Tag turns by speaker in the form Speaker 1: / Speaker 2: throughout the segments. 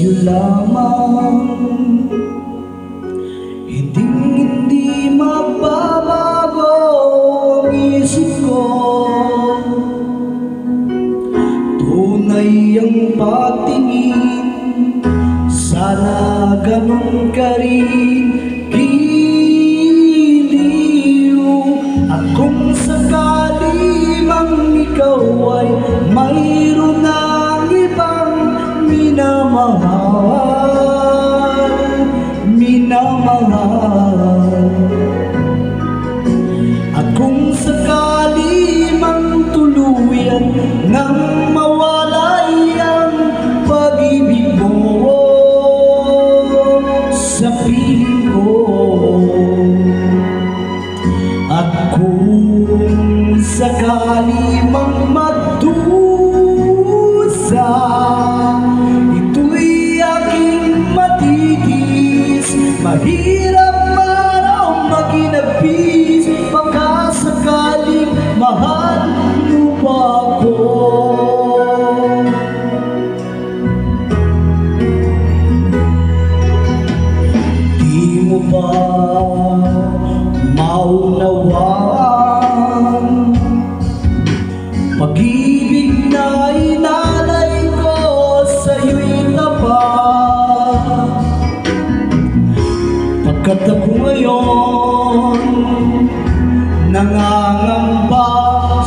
Speaker 1: sa'yo lamang, hindi mababago ang isip ko. Tunay ang pagtingin, sana ganun ka rin giliw. At kung sakali mang ikaw ay mayroon ng ibang minamahal, at kung sakali mang tuluyan nang mawalay ang pag-ibig mo sa piling ko, at kung sakali mang magdusa, ito'y aking matitis. Mahirap man ang makinabis, baka sakaling mahal mo pa ako. Di mo ba maunawaan pag-ibig na inalay ko sa'yo'y tapat? Pagkat ako ngayon nangangamba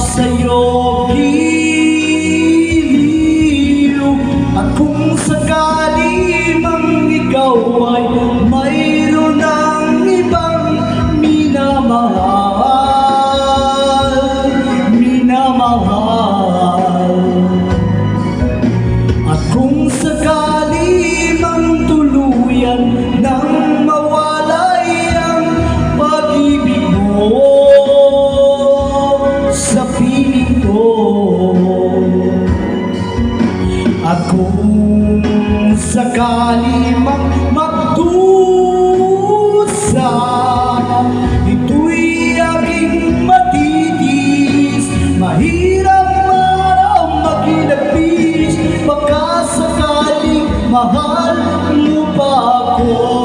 Speaker 1: sa'yo giliw. At kung sakali mang ikaw ay mayroon ng ibang minamahal, at kung sakali mang tuluyan nang mawalay ang pag-ibig mo sa piling ko, at kung sakali mang magdusa, ito'y aking matitis. Mahirap man ang makinabis, baka sakaling mahal mo pa ako.